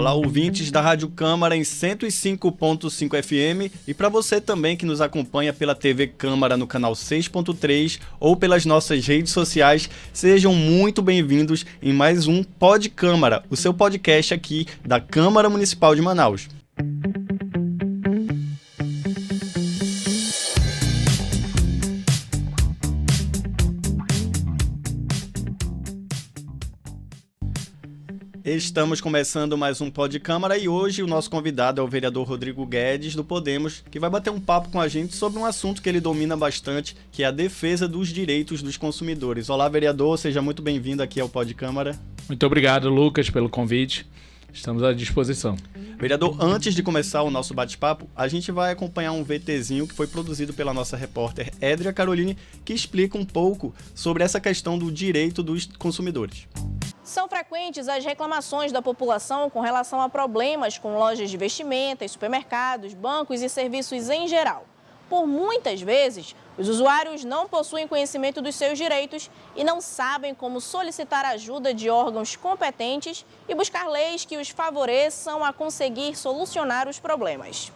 Olá, ouvintes da Rádio Câmara em 105.5 FM e para você também que nos acompanha pela TV Câmara no canal 6.3 ou pelas nossas redes sociais, sejam muito bem-vindos em mais um Pod Câmara, o seu podcast aqui da Câmara Municipal de Manaus. Estamos começando mais um Pod Câmara e hoje o nosso convidado é o vereador Rodrigo Guedes, do Podemos, que vai bater um papo com a gente sobre um assunto que ele domina bastante, que é a defesa dos direitos dos consumidores. Olá, vereador, seja muito bem-vindo aqui ao Pod Câmara. Muito obrigado, Lucas, pelo convite. Estamos à disposição. Vereador, antes de começar o nosso bate-papo, a gente vai acompanhar um VTzinho que foi produzido pela nossa repórter Édria Caroline, que explica um pouco sobre essa questão do direito dos consumidores. São frequentes as reclamações da população com relação a problemas com lojas de vestimentas, supermercados, bancos e serviços em geral. Por muitas vezes, os usuários não possuem conhecimento dos seus direitos e não sabem como solicitar ajuda de órgãos competentes e buscar leis que os favoreçam a conseguir solucionar os problemas.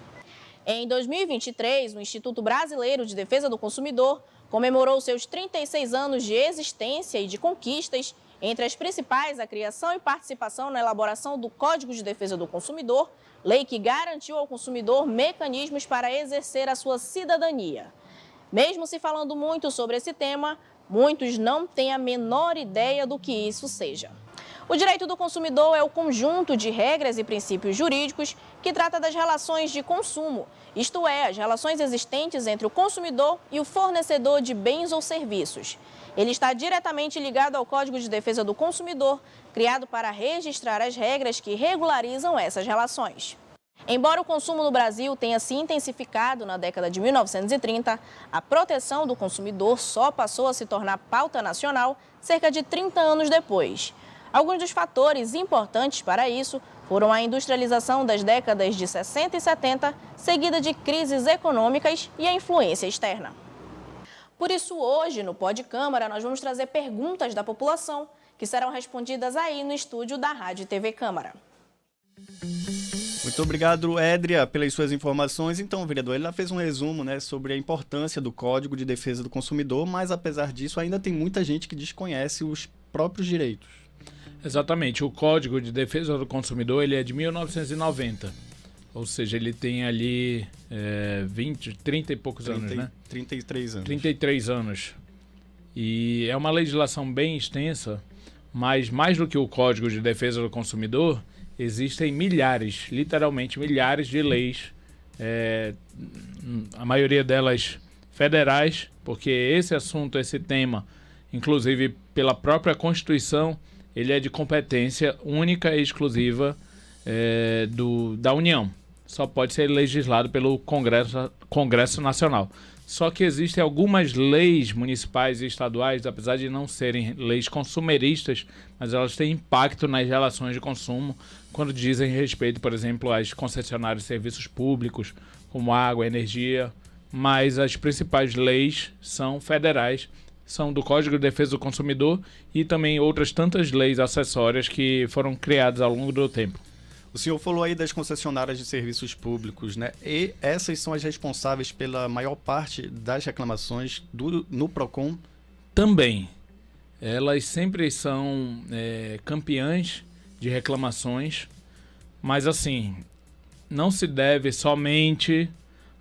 Em 2023, o Instituto Brasileiro de Defesa do Consumidor comemorou seus 36 anos de existência e de conquistas. Entre as principais, a criação e participação na elaboração do Código de Defesa do Consumidor, lei que garantiu ao consumidor mecanismos para exercer a sua cidadania. Mesmo se falando muito sobre esse tema, muitos não têm a menor ideia do que isso seja. O direito do consumidor é o conjunto de regras e princípios jurídicos que trata das relações de consumo, isto é, as relações existentes entre o consumidor e o fornecedor de bens ou serviços. Ele está diretamente ligado ao Código de Defesa do Consumidor, criado para registrar as regras que regularizam essas relações. Embora o consumo no Brasil tenha se intensificado na década de 1930, a proteção do consumidor só passou a se tornar pauta nacional cerca de 30 anos depois. Alguns dos fatores importantes para isso foram a industrialização das décadas de 60 e 70, seguida de crises econômicas e a influência externa. Por isso, hoje, no Pod Câmara, nós vamos trazer perguntas da população que serão respondidas aí no estúdio da Rádio e TV Câmara. Muito obrigado, Édria, pelas suas informações. Então, vereador, ele fez um resumo, sobre a importância do Código de Defesa do Consumidor, mas, apesar disso, ainda tem muita gente que desconhece os próprios direitos. Exatamente. O Código de Defesa do Consumidor ele é de 1990. Ou seja, ele tem ali 30 e poucos anos, né? 33 anos. 33 anos. E é uma legislação bem extensa, mas mais do que o Código de Defesa do Consumidor, existem milhares, literalmente milhares de leis, a maioria delas federais, porque esse assunto, esse tema, inclusive pela própria Constituição, ele é de competência única e exclusiva da União. Só pode ser legislado pelo Congresso Nacional. Só que existem algumas leis municipais e estaduais, apesar de não serem leis consumeristas, mas elas têm impacto nas relações de consumo quando dizem respeito, por exemplo, às concessionárias de serviços públicos, como água, energia. Mas as principais leis são federais, são do Código de Defesa do Consumidor e também outras tantas leis acessórias que foram criadas ao longo do tempo. O senhor falou aí das concessionárias de serviços públicos, E essas são as responsáveis pela maior parte das reclamações no PROCON? Também. Elas sempre são campeãs de reclamações, mas assim, não se deve somente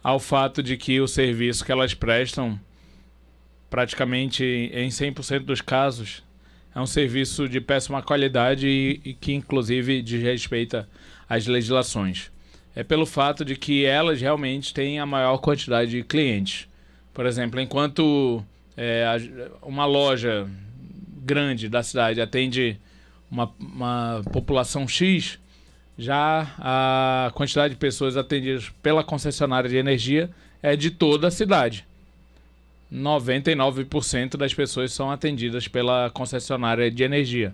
ao fato de que o serviço que elas prestam, praticamente em 100% dos casos, é um serviço de péssima qualidade e que, inclusive, desrespeita as legislações. É pelo fato de que elas realmente têm a maior quantidade de clientes. Por exemplo, enquanto uma loja grande da cidade atende uma população X, já a quantidade de pessoas atendidas pela concessionária de energia é de toda a cidade. 99% das pessoas são atendidas pela concessionária de energia.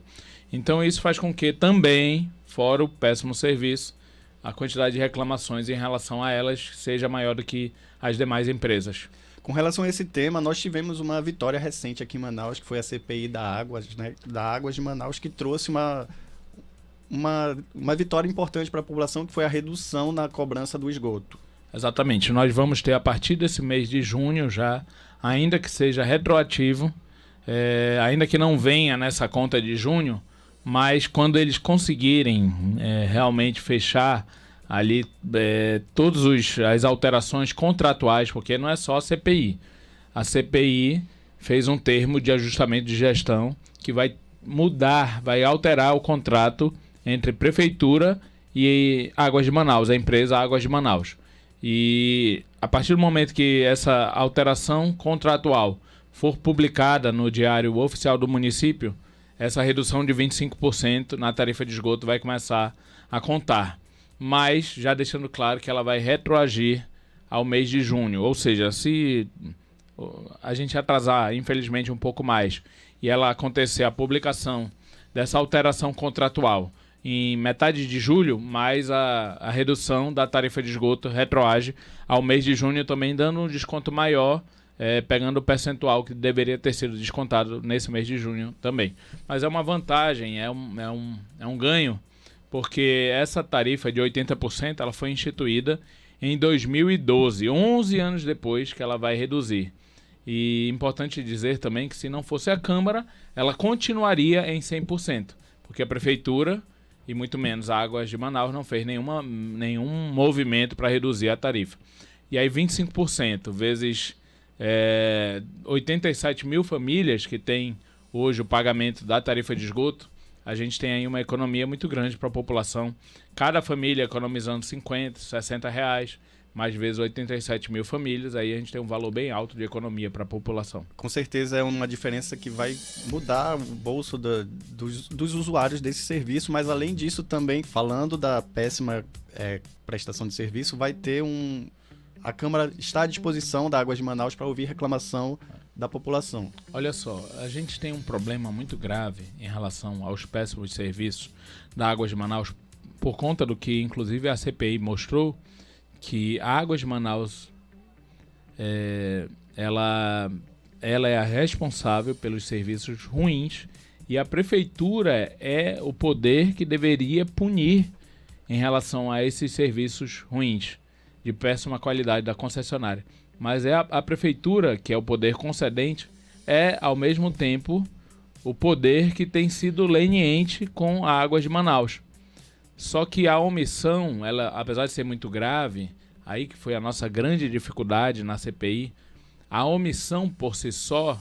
Então isso faz com que também, fora o péssimo serviço, a quantidade de reclamações em relação a elas seja maior do que as demais empresas. Com relação a esse tema, nós tivemos uma vitória recente aqui em Manaus, que foi a CPI da Águas, da Águas de Manaus, que trouxe uma vitória importante para a população, que foi a redução na cobrança do esgoto. Exatamente. Nós vamos ter a partir desse mês de junho já, ainda que seja retroativo, ainda que não venha nessa conta de junho, mas quando eles conseguirem realmente fechar ali todas as alterações contratuais, porque não é só a CPI. A CPI fez um termo de ajustamento de gestão que vai mudar, vai alterar o contrato entre Prefeitura e Águas de Manaus, a empresa Águas de Manaus. E a partir do momento que essa alteração contratual for publicada no Diário Oficial do município, essa redução de 25% na tarifa de esgoto vai começar a contar. Mas já deixando claro que ela vai retroagir ao mês de junho. Ou seja, se a gente atrasar, infelizmente, um pouco mais e ela acontecer a publicação dessa alteração contratual em metade de julho, mais a redução da tarifa de esgoto retroage ao mês de junho, também dando um desconto maior, pegando o percentual que deveria ter sido descontado nesse mês de junho também. Mas é uma vantagem, é um ganho, porque essa tarifa de 80% ela foi instituída em 2012, 11 anos depois que ela vai reduzir. E importante dizer também que se não fosse a Câmara, ela continuaria em 100%, porque a Prefeitura e muito menos a Águas de Manaus não fez nenhum movimento para reduzir a tarifa. E aí 25% vezes 87 mil famílias que têm hoje o pagamento da tarifa de esgoto, a gente tem aí uma economia muito grande para a população. Cada família economizando 50, 60 reais, mais vezes 87 mil famílias, aí a gente tem um valor bem alto de economia para a população. Com certeza é uma diferença que vai mudar o bolso dos usuários desse serviço, mas além disso também, falando da péssima prestação de serviço, vai ter a Câmara está à disposição da Águas de Manaus para ouvir reclamação da população. Olha só, a gente tem um problema muito grave em relação aos péssimos serviços da Águas de Manaus, por conta do que inclusive a CPI mostrou, que a Águas de Manaus ela é a responsável pelos serviços ruins e a Prefeitura é o poder que deveria punir em relação a esses serviços ruins, de péssima qualidade da concessionária. Mas a Prefeitura, que é o poder concedente, é ao mesmo tempo o poder que tem sido leniente com a Águas de Manaus. Só que a omissão, ela, apesar de ser muito grave, aí que foi a nossa grande dificuldade na CPI, a omissão por si só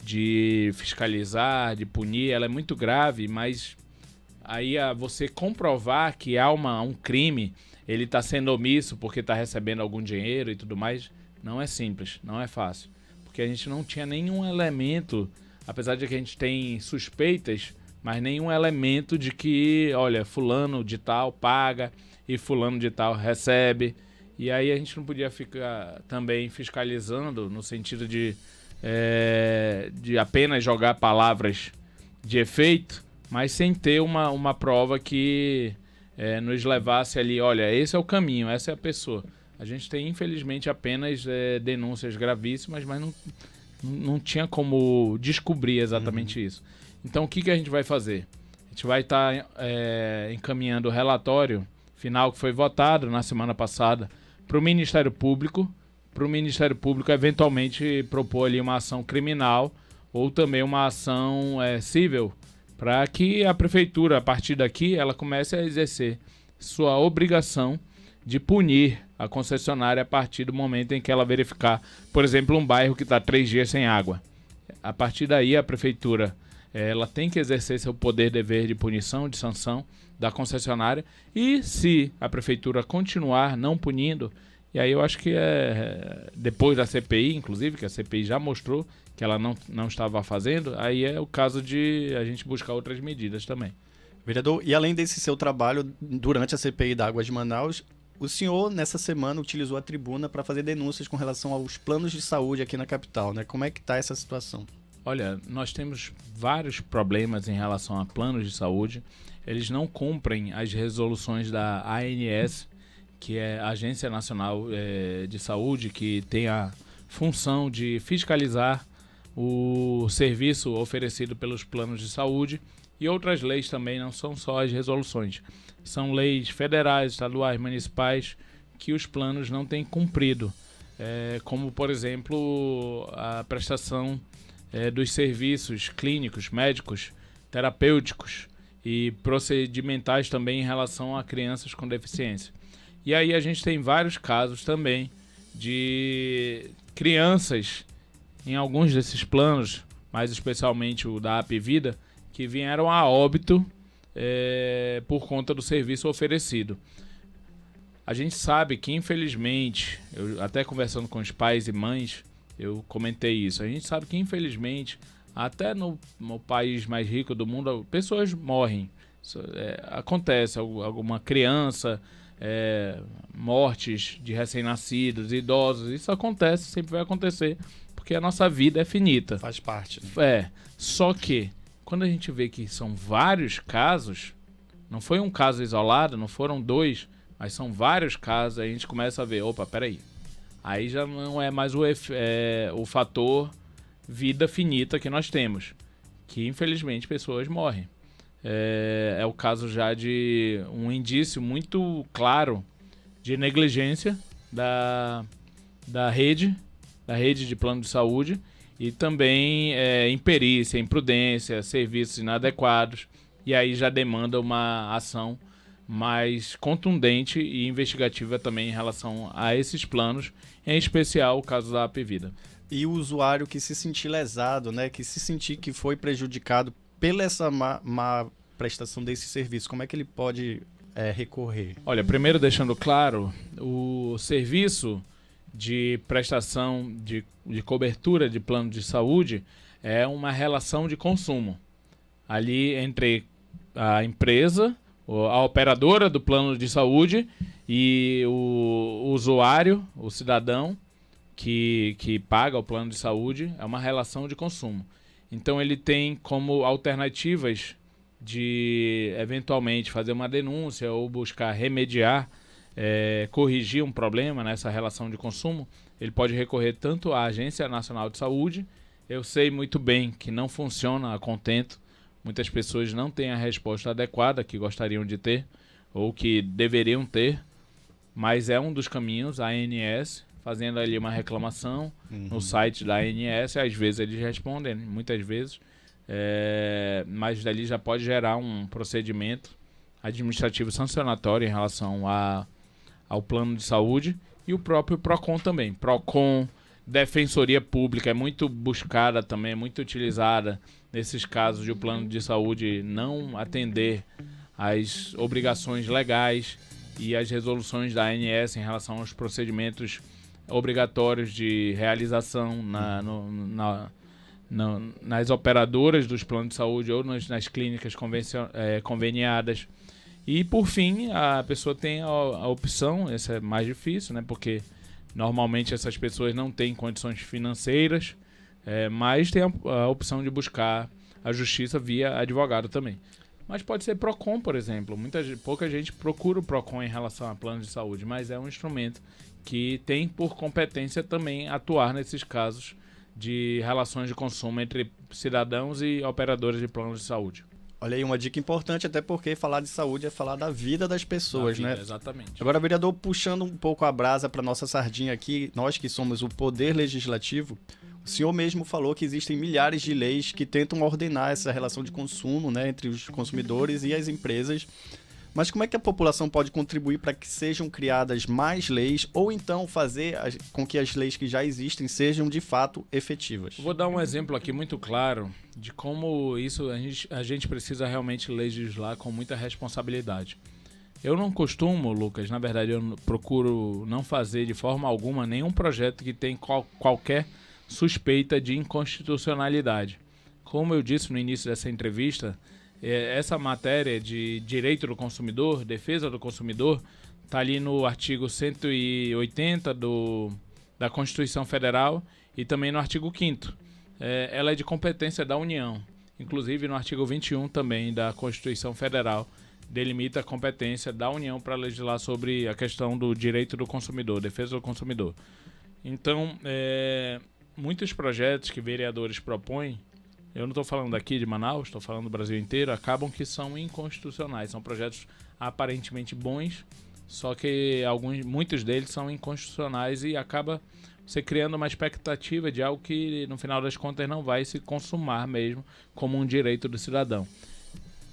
de fiscalizar, de punir, ela é muito grave, mas aí você comprovar que há um crime, ele está sendo omisso porque está recebendo algum dinheiro e tudo mais, não é simples, não é fácil. Porque a gente não tinha nenhum elemento, apesar de que a gente tem suspeitas, mas nenhum elemento de que, olha, fulano de tal paga e fulano de tal recebe. E aí a gente não podia ficar também fiscalizando no sentido de apenas jogar palavras de efeito, mas sem ter uma prova que nos levasse ali, olha, esse é o caminho, essa é a pessoa. A gente tem, infelizmente, apenas denúncias gravíssimas, mas não tinha como descobrir exatamente isso. Então, o que a gente vai fazer? A gente vai estar encaminhando o relatório final que foi votado na semana passada para o Ministério Público, eventualmente propor ali uma ação criminal ou também uma ação civil, para que a Prefeitura, a partir daqui, ela comece a exercer sua obrigação de punir a concessionária a partir do momento em que ela verificar, por exemplo, um bairro que está 3 dias sem água. A partir daí, a Prefeitura ela tem que exercer seu poder dever de punição, de sanção da concessionária, e se a Prefeitura continuar não punindo, e aí eu acho que depois da CPI, inclusive, que a CPI já mostrou que ela não estava fazendo, aí é o caso de a gente buscar outras medidas também. Vereador, e além desse seu trabalho durante a CPI da Águas de Manaus, o senhor, nessa semana, utilizou a tribuna para fazer denúncias com relação aos planos de saúde aqui na capital, né? Como é que está essa situação? Olha, nós temos vários problemas em relação a planos de saúde. Eles não cumprem as resoluções da ANS, que é a Agência Nacional de Saúde, que tem a função de fiscalizar o serviço oferecido pelos planos de saúde E outras leis também, não são só as resoluções. São leis federais, estaduais, municipais, que os planos não têm cumprido. Como, por exemplo, a prestação dos serviços clínicos, médicos, terapêuticos e procedimentais também em relação a crianças com deficiência. E aí a gente tem vários casos também de crianças em alguns desses planos, mais especialmente o da Apvida, que vieram a óbito por conta do serviço oferecido. A gente sabe que, infelizmente, eu até conversando com os pais e mães, eu comentei isso, a gente sabe que, infelizmente, até no país mais rico do mundo, pessoas morrem. Acontece, alguma criança, mortes de recém-nascidos, idosos, isso acontece, sempre vai acontecer, porque a nossa vida é finita. Faz parte. Né? Só que, quando a gente vê que são vários casos, não foi um caso isolado, não foram 2, mas são vários casos, aí a gente começa a ver, opa, peraí, aí já não é mais o fator vida finita que nós temos, que infelizmente pessoas morrem. É o caso já de um indício muito claro de negligência da rede de plano de saúde e também imperícia, imprudência, serviços inadequados, e aí já demanda uma ação mais contundente e investigativa também em relação a esses planos, em especial o caso da Apvida. E o usuário que se sentir lesado, né, que se sentir que foi prejudicado pela essa má prestação desse serviço, como é que ele pode recorrer? Olha, primeiro deixando claro, o serviço de prestação de cobertura de plano de saúde é uma relação de consumo ali entre a empresa, a operadora do plano de saúde e o usuário, o cidadão que paga o plano de saúde. É uma relação de consumo. Então ele tem como alternativas de eventualmente fazer uma denúncia ou buscar remediar, corrigir um problema nessa relação de consumo. Ele pode recorrer tanto à Agência Nacional de Saúde. Eu sei muito bem que não funciona a contento. Muitas pessoas não têm a resposta adequada que gostariam de ter ou que deveriam ter, mas é um dos caminhos, a ANS, fazendo ali uma reclamação no site da ANS, às vezes eles respondem, muitas vezes, mas dali já pode gerar um procedimento administrativo sancionatório em relação ao plano de saúde, e o próprio PROCON também. PROCON, Defensoria Pública é muito buscada também, é muito utilizada nesses casos de o plano de saúde não atender às obrigações legais e às resoluções da ANS em relação aos procedimentos obrigatórios de realização nas operadoras dos planos de saúde ou nas clínicas conveniadas. E, por fim, a pessoa tem a opção, essa é mais difícil, né, porque normalmente essas pessoas não têm condições financeiras, mas tem a opção de buscar a justiça via advogado também. Mas pode ser PROCON, por exemplo. Pouca gente procura o PROCON em relação a plano de saúde, mas é um instrumento que tem por competência também atuar nesses casos de relações de consumo entre cidadãos e operadores de planos de saúde. Olha aí, uma dica importante, até porque falar de saúde é falar da vida das pessoas, né? Exatamente. Agora, vereador, puxando um pouco a brasa para nossa sardinha aqui, nós que somos o poder legislativo, o senhor mesmo falou que existem milhares de leis que tentam ordenar essa relação de consumo, né, entre os consumidores e as empresas. Mas como é que a população pode contribuir para que sejam criadas mais leis ou então fazer com que as leis que já existem sejam de fato efetivas? Vou dar um exemplo aqui muito claro de como isso a gente precisa realmente legislar com muita responsabilidade. Eu não costumo, Lucas, na verdade eu procuro não fazer de forma alguma nenhum projeto que tenha qualquer suspeita de inconstitucionalidade. Como eu disse no início dessa entrevista, essa matéria de direito do consumidor, defesa do consumidor, está ali no artigo 180 da Constituição Federal e também no artigo 5º. Ela é de competência da União. Inclusive no artigo 21 também da Constituição Federal delimita a competência da União para legislar sobre a questão do direito do consumidor, defesa do consumidor. Então, muitos projetos que vereadores propõem eu não estou falando aqui de Manaus, estou falando do Brasil inteiro, acabam que são inconstitucionais. São projetos aparentemente bons, só que muitos deles são inconstitucionais e acaba você criando uma expectativa de algo que, no final das contas, não vai se consumar mesmo como um direito do cidadão.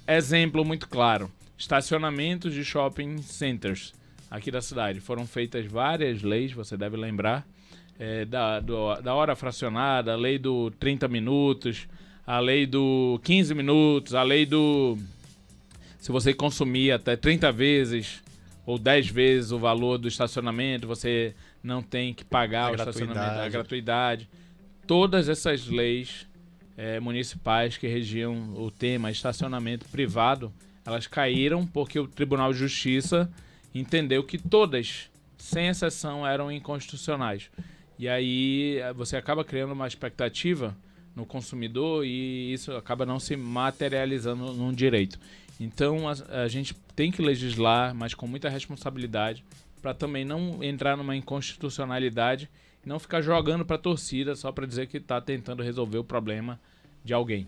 Exemplo muito claro, estacionamentos de shopping centers aqui da cidade. Foram feitas várias leis, você deve lembrar, da hora fracionada, a lei do 30 minutos, a lei do 15 minutos, a lei do... Se você consumir até 30 vezes ou 10 vezes o valor do estacionamento, você não tem que pagar o estacionamento, a gratuidade. Todas essas leis municipais que regiam o tema estacionamento privado, elas caíram porque o Tribunal de Justiça entendeu que todas, sem exceção, eram inconstitucionais. E aí você acaba criando uma expectativa no consumidor e isso acaba não se materializando num direito. Então a gente tem que legislar, mas com muita responsabilidade, para também não entrar numa inconstitucionalidade e não ficar jogando para a torcida só para dizer que está tentando resolver o problema de alguém.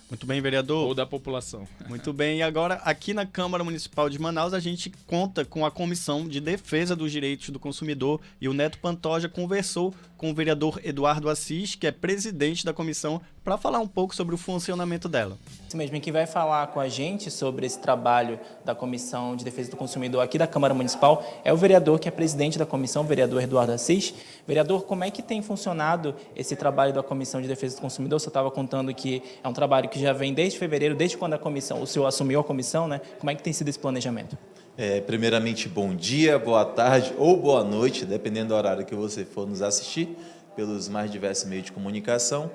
Muito bem, vereador. Ou da população. Muito bem. E agora, aqui na Câmara Municipal de Manaus, a gente conta com a Comissão de Defesa dos Direitos do Consumidor e o Neto Pantoja conversou com o vereador Eduardo Assis, que é presidente da comissão, para falar um pouco sobre o funcionamento dela. Isso mesmo, e quem vai falar com a gente sobre esse trabalho da Comissão de Defesa do Consumidor aqui da Câmara Municipal é o vereador que é presidente da comissão, o vereador Eduardo Assis. Vereador, como é que tem funcionado esse trabalho da Comissão de Defesa do Consumidor? Você estava contando que é um trabalho que já vem desde fevereiro, desde quando o senhor assumiu a comissão, né? Como é que tem sido esse planejamento? Primeiramente, bom dia, boa tarde ou boa noite, dependendo do horário que você for nos assistir, pelos mais diversos meios de comunicação.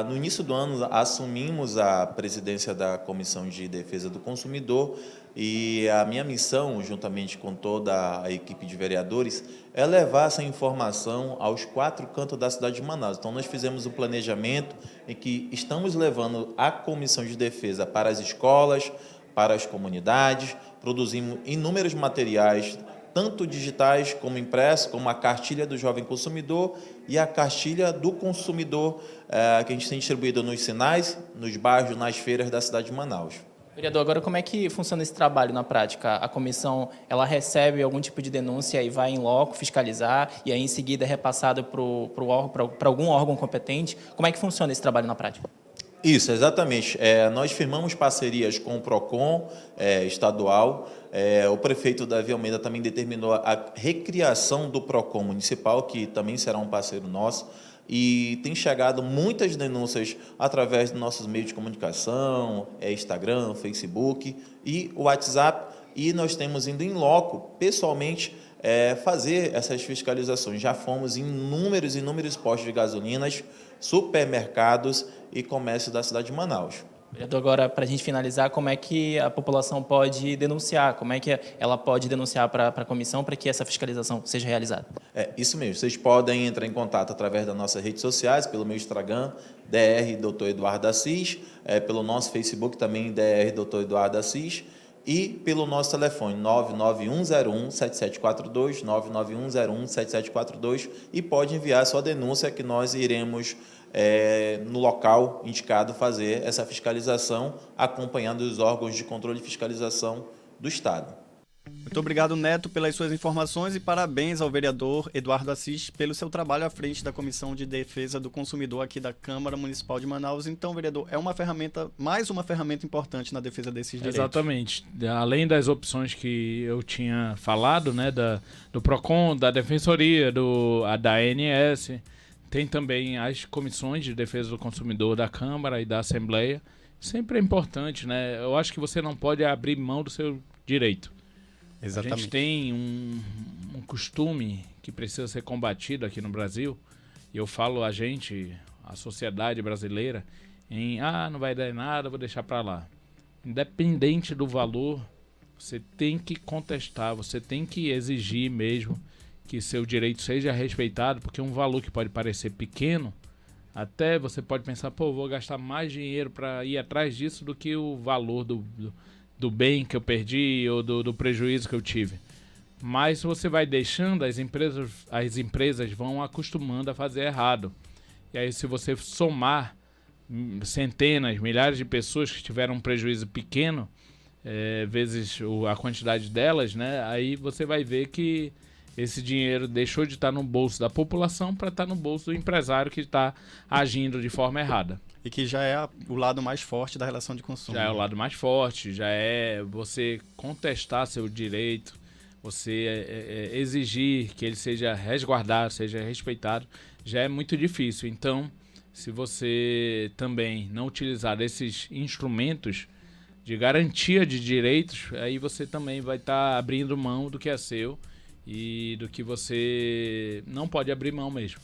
No início do ano, assumimos a presidência da Comissão de Defesa do Consumidor e a minha missão, juntamente com toda a equipe de vereadores, é levar essa informação aos 4 cantos da cidade de Manaus. Então, nós fizemos um planejamento em que estamos levando a Comissão de Defesa para as escolas, para as comunidades, produzimos inúmeros materiais, tanto digitais como impressos, como a cartilha do jovem consumidor e a cartilha do consumidor, que a gente tem distribuído nos sinais, nos bairros, nas feiras da cidade de Manaus. Vereador, agora como é que funciona esse trabalho na prática? A comissão, ela recebe algum tipo de denúncia e vai em loco fiscalizar e aí em seguida é repassado para algum órgão competente? Como é que funciona esse trabalho na prática? Isso, exatamente. Nós firmamos parcerias com o PROCON estadual. O prefeito Davi Almeida também determinou a recriação do PROCON municipal, que também será um parceiro nosso. E tem chegado muitas denúncias através dos nossos meios de comunicação, Instagram, Facebook e o WhatsApp. E nós temos indo em loco, pessoalmente, fazer essas fiscalizações. Já fomos em inúmeros postos de gasolinas, supermercados e comércio da cidade de Manaus. Vereador, agora, para a gente finalizar, como é que a população pode denunciar? Como é que ela pode denunciar para a comissão para que essa fiscalização seja realizada? Isso mesmo. Vocês podem entrar em contato através das nossas redes sociais, pelo meu Instagram, Dr. Eduardo Assis, pelo nosso Facebook também, Dr. Eduardo Assis, e pelo nosso telefone 99101-7742, 99101-7742, e pode enviar sua denúncia que nós iremos, no local indicado, fazer essa fiscalização, acompanhando os órgãos de controle e fiscalização do Estado. Muito obrigado, Neto, pelas suas informações e parabéns ao vereador Eduardo Assis pelo seu trabalho à frente da Comissão de Defesa do Consumidor aqui da Câmara Municipal de Manaus. Então, vereador, é mais uma ferramenta importante na defesa desses direitos. Exatamente. Além das opções que eu tinha falado, né, do PROCON, da Defensoria, da ANS, tem também as comissões de defesa do consumidor da Câmara e da Assembleia. Sempre é importante, né? Eu acho que você não pode abrir mão do seu direito. Exatamente. A gente tem um costume que precisa ser combatido aqui no Brasil, e eu falo a sociedade brasileira, não vai dar nada, vou deixar para lá. Independente do valor, você tem que contestar, você tem que exigir mesmo que seu direito seja respeitado, porque um valor que pode parecer pequeno, até você pode pensar, vou gastar mais dinheiro para ir atrás disso do que o valor do bem que eu perdi ou do prejuízo que eu tive. Mas você vai deixando, as empresas vão acostumando a fazer errado. E aí, se você somar centenas, milhares de pessoas que tiveram um prejuízo pequeno, vezes a quantidade delas, né? Aí você vai ver que esse dinheiro deixou de estar no bolso da população para estar no bolso do empresário que está agindo de forma errada. E que já é o lado mais forte da relação de consumo. Já é o lado mais forte, já é você contestar seu direito, você exigir que ele seja resguardado, seja respeitado, já é muito difícil. Então, se você também não utilizar esses instrumentos de garantia de direitos, aí você também vai estar abrindo mão do que é seu e do que você não pode abrir mão mesmo.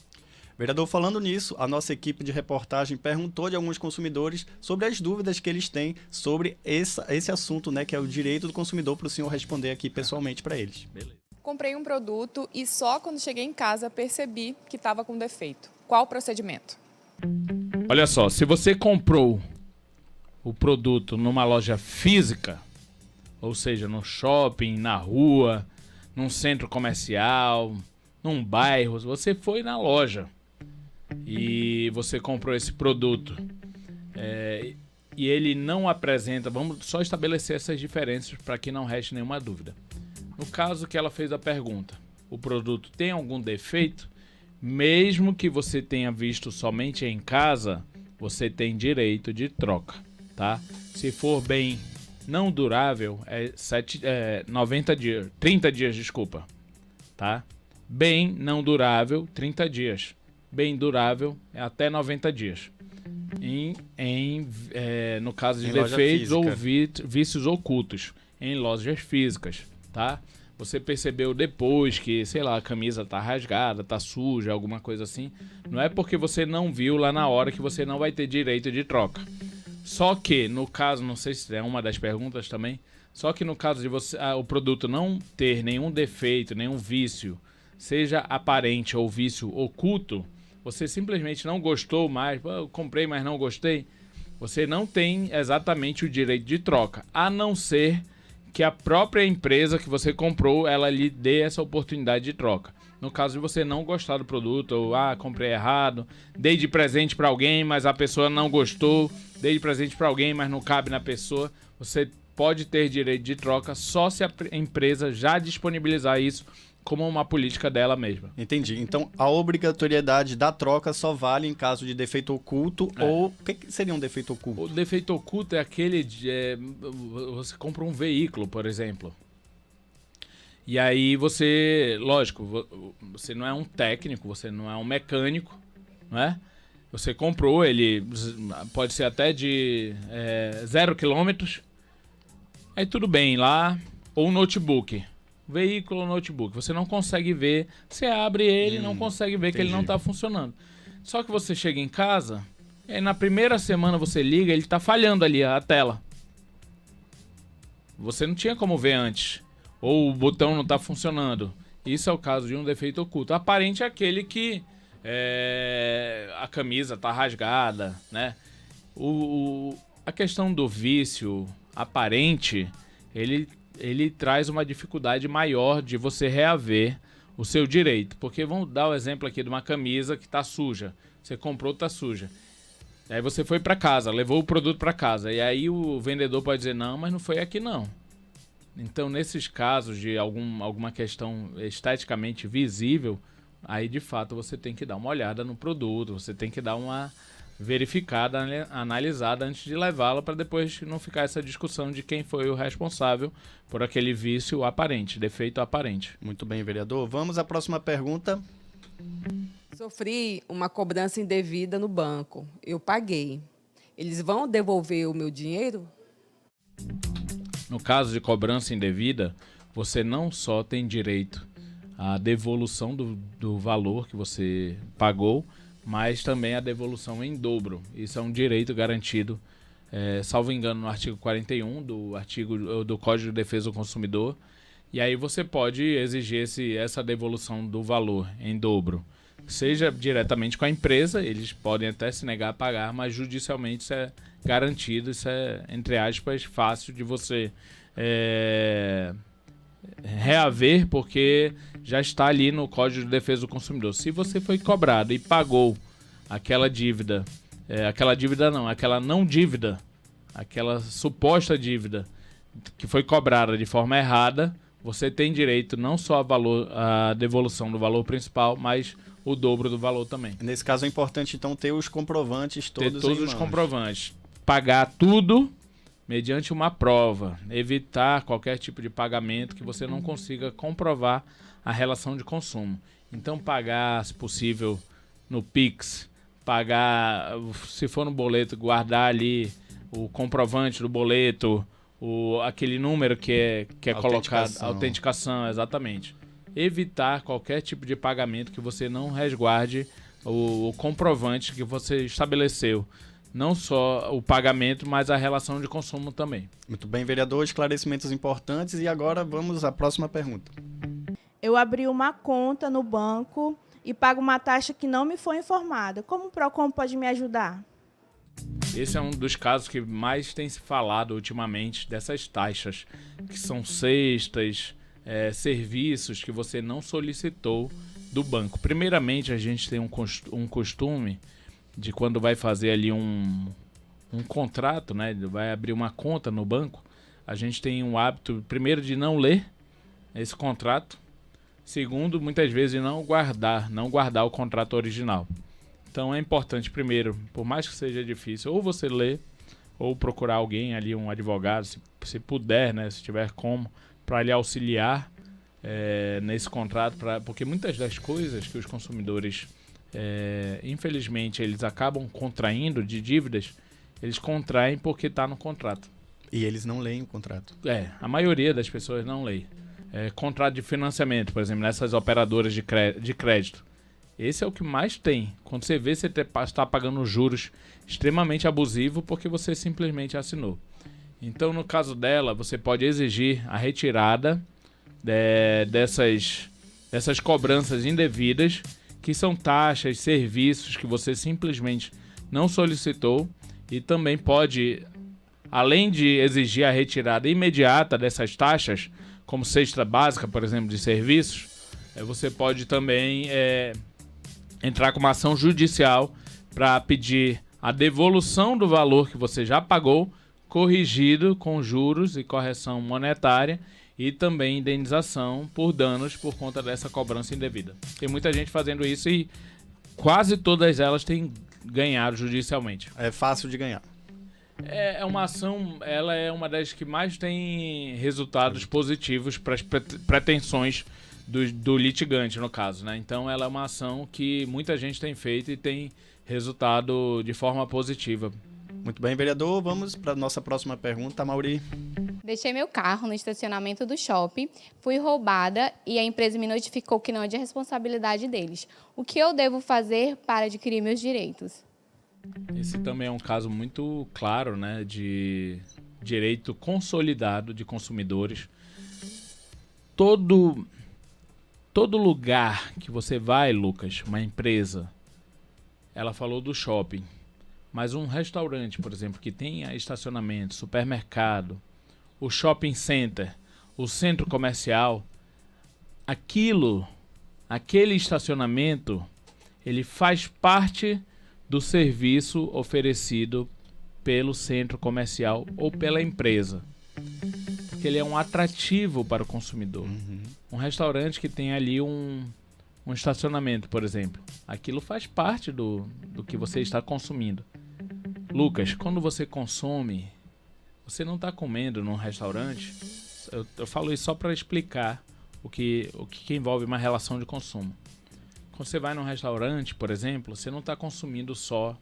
Vereador, falando nisso, a nossa equipe de reportagem perguntou de alguns consumidores sobre as dúvidas que eles têm sobre esse assunto, né, que é o direito do consumidor, para o senhor responder aqui pessoalmente para eles. Beleza. Comprei um produto e só quando cheguei em casa percebi que estava com defeito. Qual o procedimento? Olha só, se você comprou o produto numa loja física, ou seja, no shopping, na rua, num centro comercial, num bairro, você foi na loja e você comprou esse produto e ele não apresenta, vamos só estabelecer essas diferenças para que não reste nenhuma dúvida. No caso que ela fez a pergunta, o produto tem algum defeito, mesmo que você tenha visto somente em casa, você tem direito de troca, tá? Se for bem não durável, 30 dias, desculpa, tá? Bem não durável, 30 dias. Bem durável é até 90 dias. No caso de defeitos ou vícios ocultos em lojas físicas, tá? Você percebeu depois que, sei lá, a camisa tá rasgada, tá suja, alguma coisa assim. Não é porque você não viu lá na hora que você não vai ter direito de troca. Só que, no caso, não sei se é uma das perguntas também, só que no caso de você, o produto não ter nenhum defeito, nenhum vício, seja aparente ou vício oculto, você simplesmente não gostou mais, eu comprei, mas não gostei, você não tem exatamente o direito de troca, a não ser que a própria empresa que você comprou, ela lhe dê essa oportunidade de troca. No caso de você não gostar do produto, ou comprei errado, dei de presente para alguém, mas a pessoa não gostou, dei de presente para alguém, mas não cabe na pessoa, você pode ter direito de troca só se a empresa já disponibilizar isso como uma política dela mesma. Entendi. Então, a obrigatoriedade da troca só vale em caso de defeito oculto ou... O que seria um defeito oculto? O defeito oculto é aquele... você compra um veículo, por exemplo. E aí você... Lógico, você não é um técnico, você não é um mecânico, não é? Você comprou, ele pode ser até de 0 quilômetros. Aí tudo bem, lá... Ou um notebook. Veículo ou notebook. Você não consegue ver. Você abre ele e não consegue ver que ele não está funcionando. Só que você chega em casa, e aí na primeira semana você liga, ele está falhando ali a tela. Você não tinha como ver antes. Ou o botão não está funcionando. Isso é o caso de um defeito oculto. Aparente é aquele que a camisa está rasgada, né? A questão do vício aparente, ele traz uma dificuldade maior de você reaver o seu direito. Porque vamos dar o exemplo aqui de uma camisa que está suja. Você comprou, está suja. Aí você foi para casa, levou o produto para casa. E aí o vendedor pode dizer, não, mas não foi aqui não. Então, nesses casos de alguma questão esteticamente visível, aí de fato você tem que dar uma olhada no produto, você tem que dar uma verificada, analisada antes de levá-la, para depois não ficar essa discussão de quem foi o responsável por aquele vício aparente, defeito aparente. Muito bem, vereador. Vamos à próxima pergunta. Sofri uma cobrança indevida no banco. Eu paguei. Eles vão devolver o meu dinheiro? No caso de cobrança indevida, você não só tem direito à devolução do valor que você pagou, mas também a devolução em dobro. Isso é um direito garantido, salvo engano, no artigo 41 do Código de Defesa do Consumidor. E aí você pode exigir essa devolução do valor em dobro. Seja diretamente com a empresa, eles podem até se negar a pagar, mas judicialmente isso é garantido, isso é, entre aspas, fácil de você reaver, porque já está ali no Código de Defesa do Consumidor. Se você foi cobrado e pagou aquela dívida aquela dívida não, aquela não dívida, aquela suposta dívida que foi cobrada de forma errada, você tem direito não só a devolução do valor principal, mas o dobro do valor também. Nesse caso é importante, então, ter os comprovantes todos Ter todos em os mãos. comprovantes. Pagar tudo mediante uma prova. Evitar qualquer tipo de pagamento que você não consiga comprovar a relação de consumo. Então, pagar, se possível, no Pix. Pagar, se for no boleto, guardar ali o comprovante do boleto, aquele número que é colocado, autenticação, exatamente. Evitar qualquer tipo de pagamento que você não resguarde o comprovante que você estabeleceu. Não só o pagamento, mas a relação de consumo também. Muito bem, vereador, esclarecimentos importantes. E agora vamos à próxima pergunta. Eu abri uma conta no banco e pago uma taxa que não me foi informada. Como o PROCON pode me ajudar? Esse é um dos casos que mais tem se falado ultimamente, dessas taxas, que são cestas, serviços que você não solicitou do banco. Primeiramente, a gente tem um costume de quando vai fazer ali um contrato, né, vai abrir uma conta no banco, a gente tem um hábito, primeiro, de não ler esse contrato, segundo, muitas vezes, de não guardar o contrato original. Então é importante, primeiro, por mais que seja difícil, ou você ler, ou procurar alguém ali, um advogado, se puder, né, se tiver como, para lhe auxiliar nesse contrato, porque muitas das coisas que os consumidores, infelizmente, eles acabam contraindo de dívidas, eles contraem porque está no contrato. E eles não leem o contrato. A maioria das pessoas não lê. Contrato de financiamento, por exemplo, nessas operadoras de crédito. Esse é o que mais tem. Quando você vê, você está pagando juros extremamente abusivos porque você simplesmente assinou. Então, no caso dela, você pode exigir a retirada dessas cobranças indevidas, que são taxas, serviços que você simplesmente não solicitou, e também pode, além de exigir a retirada imediata dessas taxas, como cesta básica, por exemplo, de serviços, você pode também entrar com uma ação judicial para pedir a devolução do valor que você já pagou, corrigido com juros e correção monetária, e também indenização por danos por conta dessa cobrança indevida. Tem muita gente fazendo isso e quase todas elas têm ganhado judicialmente. É fácil de ganhar. É uma ação, ela é uma das que mais tem resultados positivos para as pretensões do litigante, no caso, né? Então ela é uma ação que muita gente tem feito e tem resultado de forma positiva. Muito bem, vereador. Vamos para a nossa próxima pergunta, Mauri. Deixei meu carro no estacionamento do shopping, fui roubada e a empresa me notificou que não é de responsabilidade deles. O que eu devo fazer para adquirir meus direitos? Esse também é um caso muito claro, né, de direito consolidado de consumidores. Todo lugar que você vai, Lucas, uma empresa, ela falou do shopping, mas um restaurante, por exemplo, que tenha estacionamento, supermercado, o shopping center, o centro comercial, aquele estacionamento, ele faz parte do serviço oferecido pelo centro comercial ou pela empresa. Porque ele é um atrativo para o consumidor. Uhum. Um restaurante que tem ali um estacionamento, por exemplo, aquilo faz parte do que você está consumindo. Lucas, quando você consome, você não está comendo num restaurante. Eu falo isso só para explicar o que envolve uma relação de consumo. Quando você vai num restaurante, por exemplo, você não está consumindo só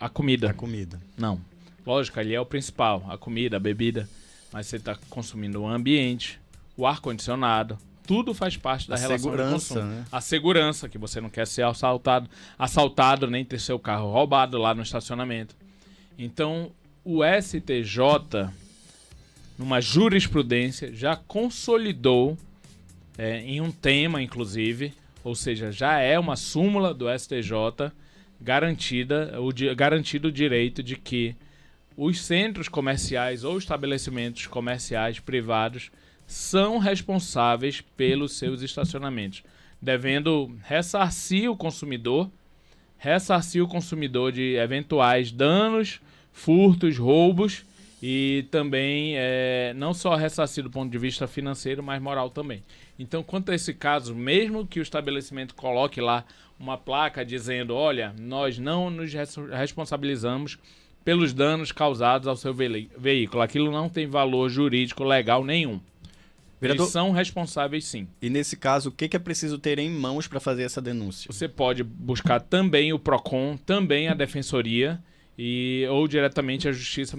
a comida. A comida. Não. Lógico, ali é o principal, a comida, a bebida. Mas você está consumindo o ambiente, o ar-condicionado. Tudo faz parte da relação de consumo. Né? A segurança, que você não quer ser assaltado, nem ter seu carro roubado lá no estacionamento. Então, o STJ, numa jurisprudência, já consolidou em um tema, inclusive, ou seja, já é uma súmula do STJ garantido o direito de que os centros comerciais ou estabelecimentos comerciais privados são responsáveis pelos seus estacionamentos, devendo ressarcir o consumidor ressarcir o consumidor de eventuais danos, furtos, roubos e também não só ressarcir do ponto de vista financeiro, mas moral também. Então, quanto a esse caso, mesmo que o estabelecimento coloque lá uma placa dizendo, olha, nós não nos responsabilizamos pelos danos causados ao seu veículo, aquilo não tem valor jurídico legal nenhum. Vereador, eles são responsáveis, sim. E nesse caso, o que é preciso ter em mãos para fazer essa denúncia? Você pode buscar também o PROCON, também a Defensoria ou diretamente a Justiça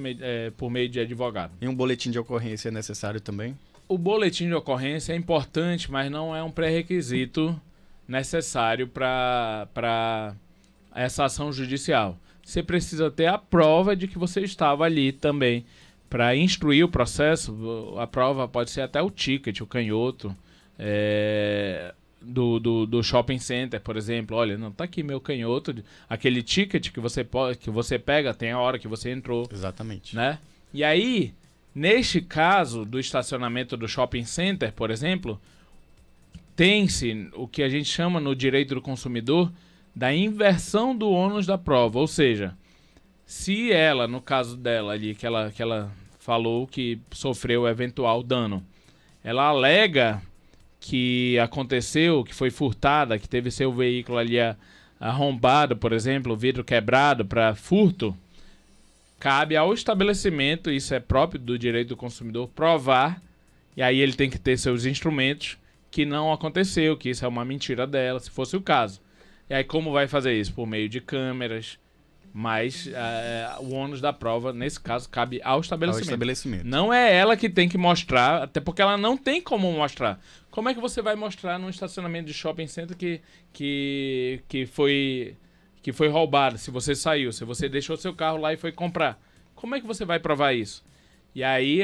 por meio de advogado. E um boletim de ocorrência é necessário também? O boletim de ocorrência é importante, mas não é um pré-requisito necessário para essa ação judicial. Você precisa ter a prova de que você estava ali também. Para instruir o processo, a prova pode ser até o ticket, o canhoto do shopping center, por exemplo. Olha, não, tá aqui meu canhoto, aquele ticket que você pega, tem a hora que você entrou. Exatamente. Né? E aí, neste caso do estacionamento do shopping center, por exemplo, tem-se o que a gente chama no direito do consumidor da inversão do ônus da prova, ou seja, se ela, no caso dela ali, que ela falou que sofreu eventual dano, ela alega que aconteceu, que foi furtada, que teve seu veículo ali arrombado, por exemplo, o vidro quebrado para furto, cabe ao estabelecimento, isso é próprio do direito do consumidor, provar, e aí ele tem que ter seus instrumentos, que não aconteceu, que isso é uma mentira dela, se fosse o caso. E aí como vai fazer isso? Por meio de câmeras, mas o ônus da prova, nesse caso, cabe ao estabelecimento. Não é ela que tem que mostrar, até porque ela não tem como mostrar. Como é que você vai mostrar num estacionamento de shopping center que foi roubado, se você saiu, se você deixou seu carro lá e foi comprar? Como é que você vai provar isso? E aí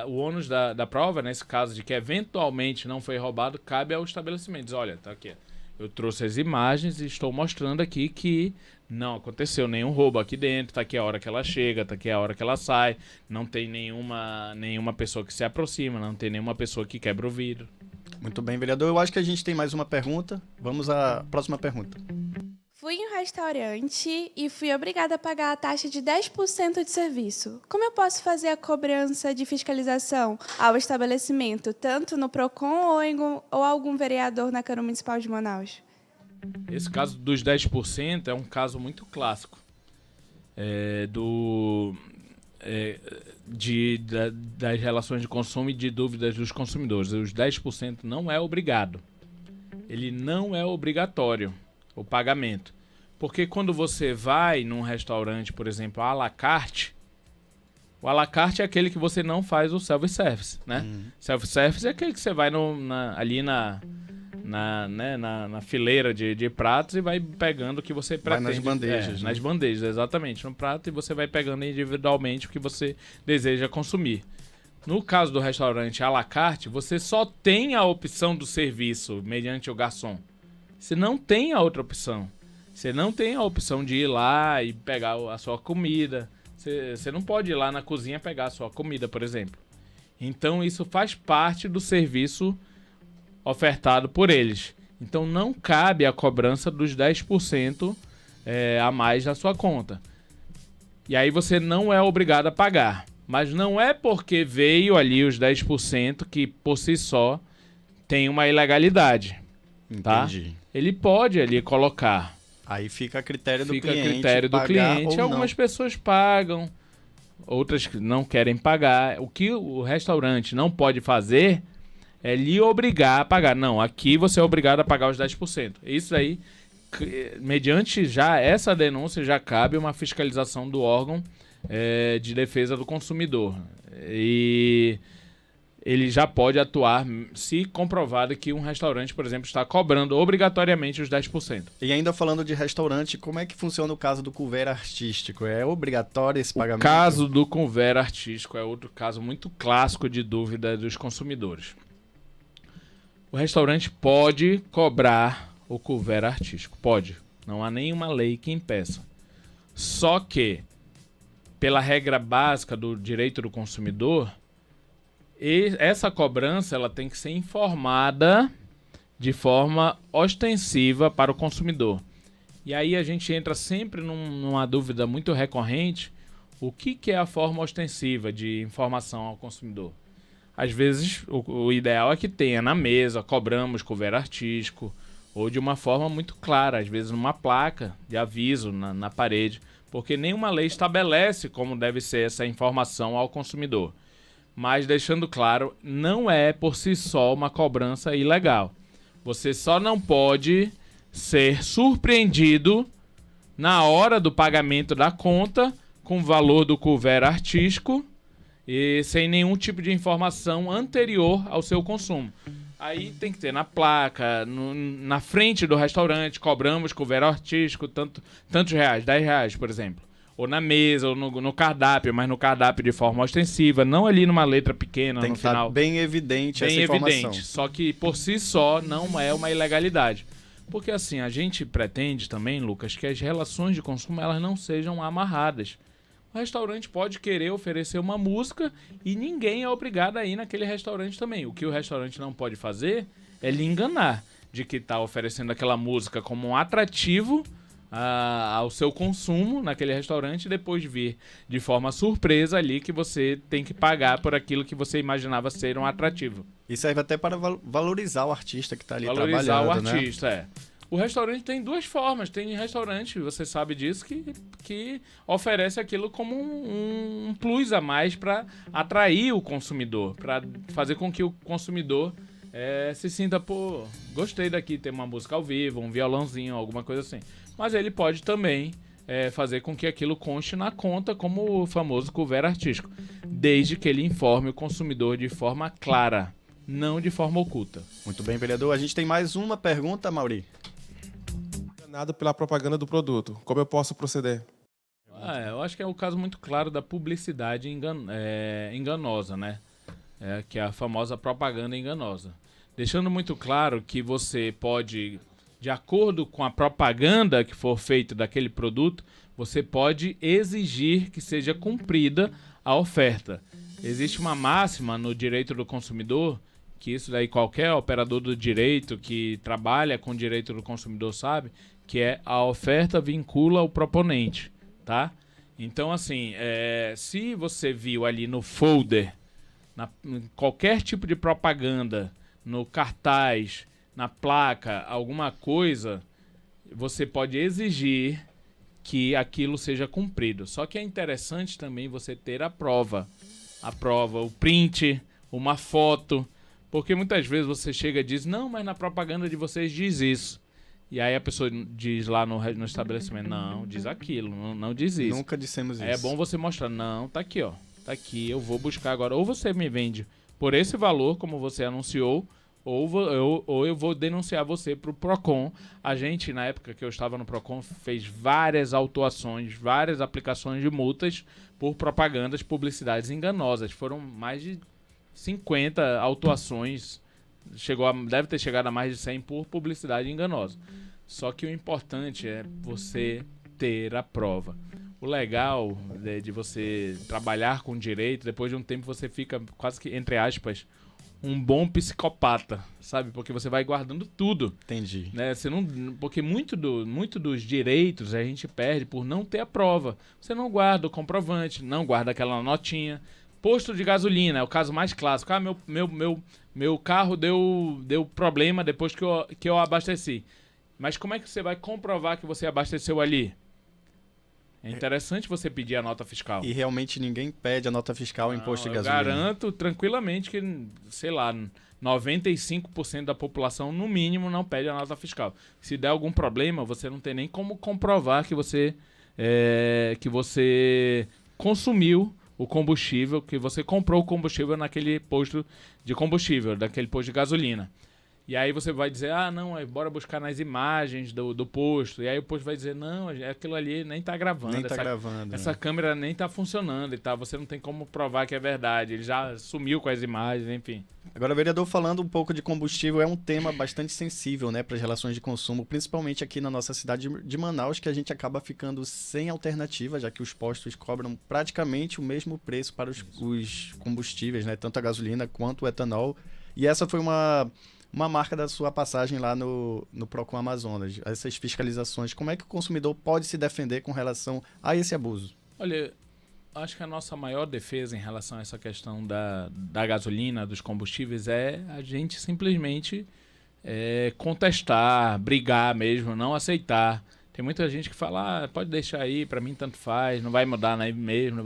o ônus da prova, nesse caso de que eventualmente não foi roubado, cabe ao estabelecimento. Diz, olha, tá aqui. Eu trouxe as imagens e estou mostrando aqui que não aconteceu nenhum roubo aqui dentro, tá aqui a hora que ela chega, tá aqui a hora que ela sai, não tem nenhuma pessoa que se aproxima, não tem nenhuma pessoa que quebra o vidro. Muito bem, vereador. Eu acho que a gente tem mais uma pergunta. Vamos à próxima pergunta. Fui em um restaurante e fui obrigada a pagar a taxa de 10% de serviço. Como eu posso fazer a cobrança de fiscalização ao estabelecimento, tanto no PROCON ou algum vereador na Câmara Municipal de Manaus? Esse caso dos 10% é um caso muito clássico das relações de consumo e de dúvidas dos consumidores. Os 10% não é obrigado. Ele não é obrigatório. O pagamento. Porque quando você vai num restaurante, por exemplo, à la carte, o à la carte é aquele que você não faz o self-service, né? Self-service é aquele que você vai ali na fileira de pratos e vai pegando o que você pretende. Vai nas bandejas. Nas bandejas, exatamente. No prato e você vai pegando individualmente o que você deseja consumir. No caso do restaurante à la carte, você só tem a opção do serviço mediante o garçom. Você não tem a outra opção. Você não tem a opção de ir lá e pegar a sua comida. Você não pode ir lá na cozinha pegar a sua comida, por exemplo. Então isso faz parte do serviço ofertado por eles. Então não cabe a cobrança dos 10% a mais na sua conta. E aí você não é obrigado a pagar. Mas não é porque veio ali os 10% que por si só tem uma ilegalidade. Entendi. Tá? Ele pode ali colocar. Aí fica a critério do cliente. Fica a critério do cliente. Algumas pessoas pagam, outras não querem pagar. O que o restaurante não pode fazer é lhe obrigar a pagar. Não, aqui você é obrigado a pagar os 10%. Isso aí, mediante já essa denúncia, já cabe uma fiscalização do órgão de defesa do consumidor. E ele já pode atuar se comprovado que um restaurante, por exemplo, está cobrando obrigatoriamente os 10%. E ainda falando de restaurante, como é que funciona o caso do couvert artístico? É obrigatório esse pagamento? O caso do couvert artístico é outro caso muito clássico de dúvida dos consumidores. O restaurante pode cobrar o couvert artístico. Pode. Não há nenhuma lei que impeça. Só que, pela regra básica do direito do consumidor, essa cobrança ela tem que ser informada de forma ostensiva para o consumidor. E aí a gente entra sempre numa dúvida muito recorrente, o que é a forma ostensiva de informação ao consumidor? Às vezes, o ideal é que tenha na mesa, cobramos couvert artístico, ou de uma forma muito clara, às vezes numa placa de aviso na parede, porque nenhuma lei estabelece como deve ser essa informação ao consumidor. Mas, deixando claro, não é por si só uma cobrança ilegal. Você só não pode ser surpreendido na hora do pagamento da conta com o valor do couvert artístico e sem nenhum tipo de informação anterior ao seu consumo. Aí tem que ter na placa, na frente do restaurante, cobramos couvert artístico, tantos reais, 10 reais, por exemplo. Ou na mesa, ou no cardápio, mas no cardápio de forma ostensiva, não ali numa letra pequena tem no que final. Estar bem evidente essa informação. Evidente, só que por si só não é uma ilegalidade. Porque assim, a gente pretende também, Lucas, que as relações de consumo elas não sejam amarradas. O restaurante pode querer oferecer uma música e ninguém é obrigado a ir naquele restaurante também. O que o restaurante não pode fazer é lhe enganar de que está oferecendo aquela música como um atrativo ao seu consumo naquele restaurante e depois vir de forma surpresa ali que você tem que pagar por aquilo que você imaginava ser um atrativo. E serve até para valorizar o artista que está ali trabalhando, né? Valorizar o artista, O restaurante tem duas formas. Tem restaurante, você sabe disso, que oferece aquilo como um plus a mais para atrair o consumidor, para fazer com que o consumidor se sinta, pô, gostei daqui, ter uma música ao vivo, um violãozinho, alguma coisa assim. Mas ele pode também fazer com que aquilo conste na conta como o famoso couvert artístico, desde que ele informe o consumidor de forma clara, não de forma oculta. Muito bem, vereador. A gente tem mais uma pergunta, Mauri. Enganado pela propaganda do produto. Como eu posso proceder? Eu acho que é o caso muito claro da publicidade enganosa, né? Que é a famosa propaganda enganosa. Deixando muito claro que você pode, de acordo com a propaganda que for feita daquele produto, você pode exigir que seja cumprida a oferta. Existe uma máxima no direito do consumidor, que isso daí qualquer operador do direito que trabalha com o direito do consumidor sabe, que é a oferta vincula o proponente, tá? Então, assim, se você viu ali no folder, qualquer tipo de propaganda, no cartaz, na placa, alguma coisa, você pode exigir que aquilo seja cumprido. Só que é interessante também você ter a prova, o print, uma foto, porque muitas vezes você chega e diz, não, mas na propaganda de vocês diz isso. E aí a pessoa diz lá no estabelecimento, não, diz aquilo, não diz isso. Nunca dissemos isso. É bom você mostrar, não, tá aqui, ó. Tá aqui, eu vou buscar agora. Ou você me vende por esse valor, como você anunciou, ou eu vou denunciar você pro Procon. A gente, na época que eu estava no Procon, fez várias autuações, várias aplicações de multas por propagandas, publicidades enganosas. Foram mais de 50 autuações. Deve ter chegado a mais de 100 por publicidade enganosa. Só que o importante é você ter a prova. O legal de você trabalhar com direito, depois de um tempo você fica quase que, entre aspas, um bom psicopata, sabe? Porque você vai guardando tudo. Entendi. Né? Porque muito dos direitos a gente perde por não ter a prova. Você não guarda o comprovante, não guarda aquela notinha. Posto de gasolina é o caso mais clássico. Meu carro deu problema depois que eu abasteci. Mas como é que você vai comprovar que você abasteceu ali? É interessante você pedir a nota fiscal. E realmente ninguém pede a nota fiscal em posto de gasolina. Eu garanto tranquilamente que, sei lá, 95% da população, no mínimo, não pede a nota fiscal. Se der algum problema, você não tem nem como comprovar que você consumiu o combustível, que você comprou o combustível naquele posto de combustível, daquele posto de gasolina. E aí você vai dizer, não, bora buscar nas imagens do posto. E aí o posto vai dizer, não, aquilo ali nem tá gravando. Essa câmera nem tá funcionando e tal. Você não tem como provar que é verdade. Ele já sumiu com as imagens, enfim. Agora, vereador, falando um pouco de combustível, é um tema bastante sensível, né, para as relações de consumo, principalmente aqui na nossa cidade de Manaus, que a gente acaba ficando sem alternativa, já que os postos cobram praticamente o mesmo preço para os combustíveis, né, tanto a gasolina quanto o etanol. E essa foi uma uma marca da sua passagem lá no Procon Amazonas. Essas fiscalizações, como é que o consumidor pode se defender com relação a esse abuso? Olha, acho que a nossa maior defesa em relação a essa questão da gasolina, dos combustíveis, é a gente simplesmente contestar, brigar mesmo, não aceitar. Tem muita gente que fala, pode deixar aí, pra mim tanto faz, não vai mudar mesmo,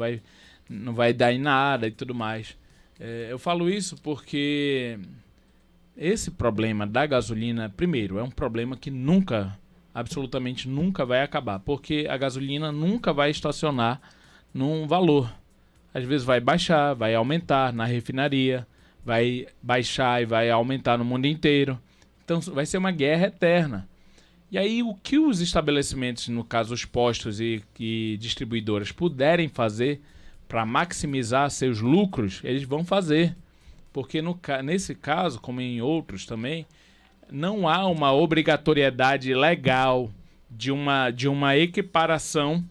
não vai dar em nada e tudo mais. Eu falo isso porque esse problema da gasolina, primeiro, é um problema que absolutamente nunca vai acabar, porque a gasolina nunca vai estacionar num valor. Às vezes vai baixar, vai aumentar na refinaria, vai baixar e vai aumentar no mundo inteiro. Então vai ser uma guerra eterna. E aí o que os estabelecimentos, no caso os postos e distribuidoras, puderem fazer para maximizar seus lucros, eles vão fazer. Porque nesse caso, como em outros também, não há uma obrigatoriedade legal de uma equiparação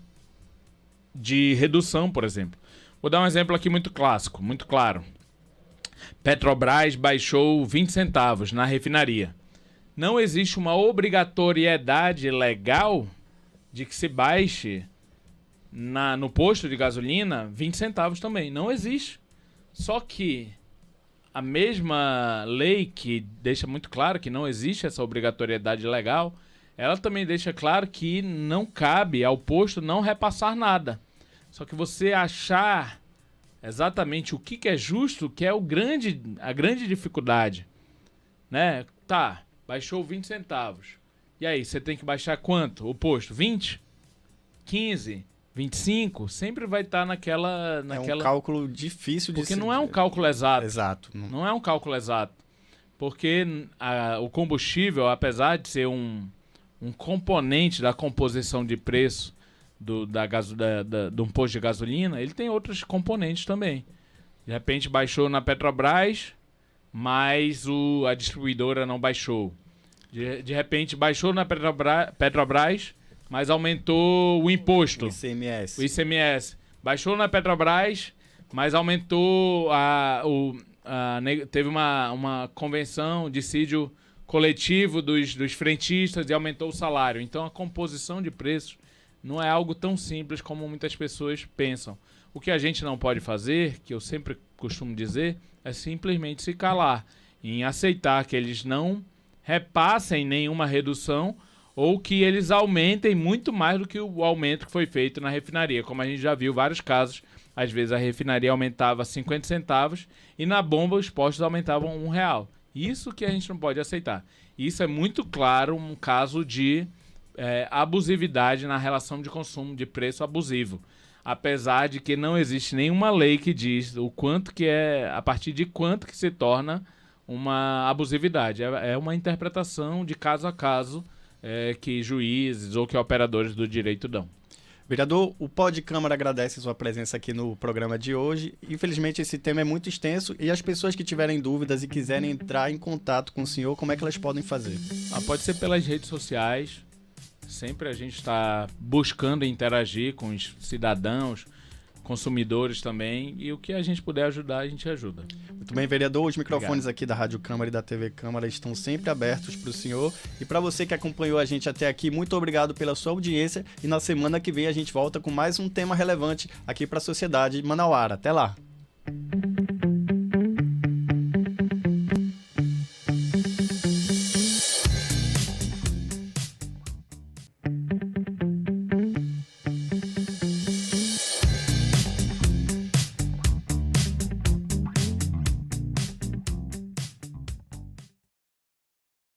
de redução, por exemplo. Vou dar um exemplo aqui muito clássico, muito claro. Petrobras baixou 20 centavos na refinaria. Não existe uma obrigatoriedade legal de que se baixe no posto de gasolina 20 centavos também. Não existe. Só que a mesma lei que deixa muito claro que não existe essa obrigatoriedade legal, ela também deixa claro que não cabe ao posto não repassar nada. Só que você achar exatamente o que é justo, que é a grande dificuldade. Né? Tá, baixou 20 centavos. E aí, você tem que baixar quanto? O posto? 20? 15? 25? Sempre vai estar naquela... É um cálculo difícil de Porque não é um cálculo exato. Exato. Não é um cálculo exato. Porque o combustível, apesar de ser um componente da composição de preço de um posto de gasolina, ele tem outros componentes também. De repente baixou na Petrobras, mas a distribuidora não baixou. De repente baixou na Petrobras, mas aumentou o imposto. O ICMS. Baixou na Petrobras, mas aumentou teve uma convenção, dissídio coletivo dos frentistas e aumentou o salário. Então a composição de preços não é algo tão simples como muitas pessoas pensam. O que a gente não pode fazer, que eu sempre costumo dizer, é simplesmente se calar em aceitar que eles não repassem nenhuma redução ou que eles aumentem muito mais do que o aumento que foi feito na refinaria. Como a gente já viu vários casos, às vezes a refinaria aumentava 50 centavos e na bomba os postos aumentavam R$1. Isso que a gente não pode aceitar. Isso é muito claro um caso de abusividade na relação de consumo, de preço abusivo. Apesar de que não existe nenhuma lei que diz o quanto que a partir de quanto que se torna uma abusividade. É uma interpretação de caso a caso que juízes ou que operadores do direito dão. Vereador, o Pod Câmara agradece a sua presença aqui no programa de hoje. Infelizmente esse tema é muito extenso e as pessoas que tiverem dúvidas e quiserem entrar em contato com o senhor, como é que elas podem fazer? Pode ser pelas redes sociais. Sempre a gente está buscando interagir com os cidadãos, consumidores também, e o que a gente puder ajudar, a gente ajuda. Muito bem, vereador, os microfones aqui da Rádio Câmara e da TV Câmara estão sempre abertos para o senhor. E para você que acompanhou a gente até aqui, muito obrigado pela sua audiência e na semana que vem a gente volta com mais um tema relevante aqui para a sociedade manauara. Até lá!